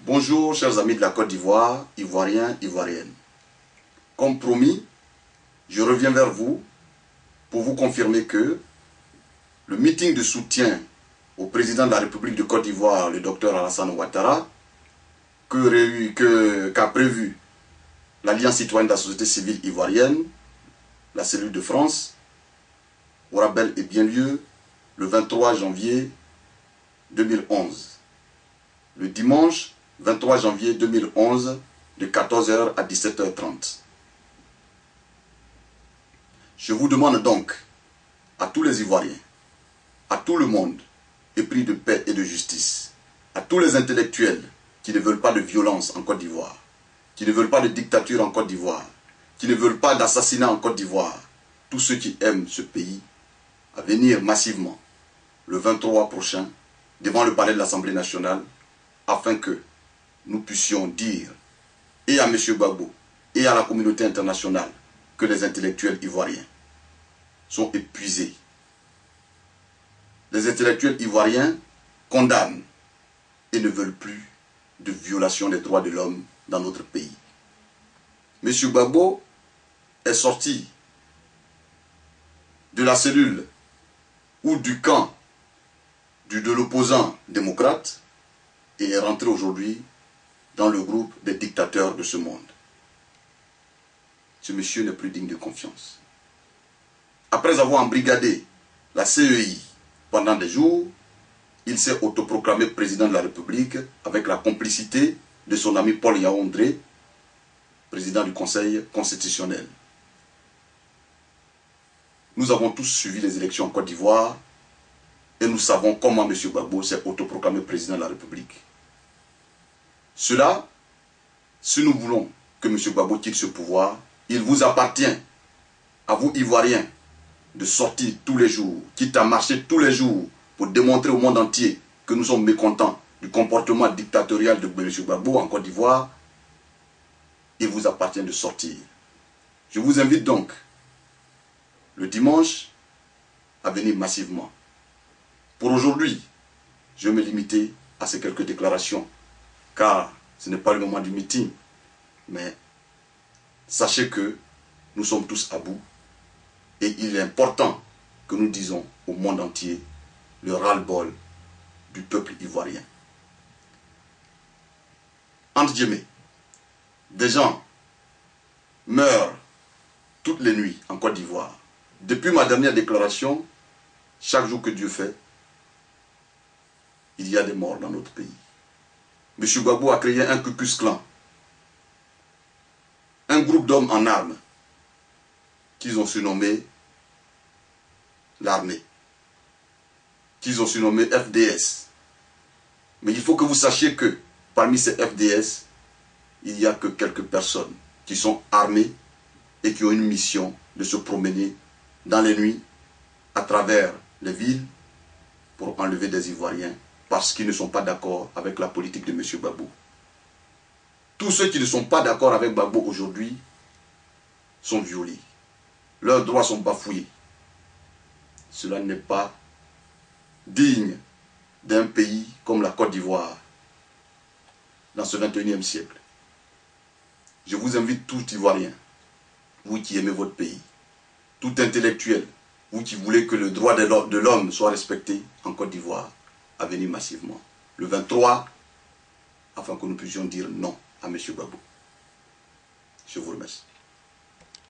Bonjour chers amis de la Côte d'Ivoire, Ivoiriens, Ivoiriennes. Comme promis, je reviens vers vous pour vous confirmer que le meeting de soutien au président de la République de Côte d'Ivoire, le docteur Alassane Ouattara, qu'a prévu l'Alliance citoyenne de la société civile ivoirienne, la cellule de France, aura bel et bien lieu le 23 janvier 2011. Le dimanche 23 janvier 2011, de 14 h à 17 h 30. Je vous demande donc, à tous les Ivoiriens, à tout le monde, épris de paix et de justice, à tous les intellectuels qui ne veulent pas de violence en Côte d'Ivoire, qui ne veulent pas de dictature en Côte d'Ivoire, qui ne veulent pas d'assassinat en Côte d'Ivoire, tous ceux qui aiment ce pays, à venir massivement le 23 prochain devant le palais de l'Assemblée nationale afin que nous puissions dire et à M. Gbagbo et à la communauté internationale que les intellectuels ivoiriens sont épuisés. Les intellectuels ivoiriens condamnent et ne veulent plus de violation des droits de l'homme dans notre pays. M. Gbagbo est sorti de la cellule ou du camp de l'opposant démocrate et est rentré aujourd'hui dans le groupe des dictateurs de ce monde. Ce monsieur n'est plus digne de confiance. Après avoir embrigadé la CEI pendant des jours, il s'est autoproclamé président de la République avec la complicité de son ami Paul Yaoundé, président du Conseil constitutionnel. Nous avons tous suivi les élections en Côte d'Ivoire et nous savons comment M. Gbagbo s'est autoproclamé président de la République. Cela, si nous voulons que M. Gbagbo quitte ce pouvoir, il vous appartient, à vous Ivoiriens, de sortir tous les jours, quitte à marcher tous les jours pour démontrer au monde entier que nous sommes mécontents du comportement dictatorial de M. Gbagbo en Côte d'Ivoire. Il vous appartient de sortir. Je vous invite donc, le dimanche, à venir massivement. Pour aujourd'hui, je vais me limiter à ces quelques déclarations, car ce n'est pas le moment du meeting, mais sachez que nous sommes tous à bout et il est important que nous disons au monde entier le ras-le-bol du peuple ivoirien. Entre guillemets, des gens meurent toutes les nuits en Côte d'Ivoire. Depuis ma dernière déclaration, chaque jour que Dieu fait, il y a des morts dans notre pays. M. Gbagbo a créé un Ku Klux Klan, un groupe d'hommes en armes qu'ils ont surnommé l'armée, qu'ils ont surnommé FDS. Mais il faut que vous sachiez que parmi ces FDS, il n'y a que quelques personnes qui sont armées et qui ont une mission de se promener dans les nuits à travers les villes pour enlever des Ivoiriens parce qu'ils ne sont pas d'accord avec la politique de M. Gbagbo. Tous ceux qui ne sont pas d'accord avec Gbagbo aujourd'hui sont violés. Leurs droits sont bafoués. Cela n'est pas digne d'un pays comme la Côte d'Ivoire dans ce 21e siècle. Je vous invite tous Ivoiriens, vous qui aimez votre pays, tout intellectuel, vous qui voulez que le droit de l'homme soit respecté en Côte d'Ivoire, à venir massivement le 23 afin que nous puissions dire non à M. Gbagbo. Je vous remercie.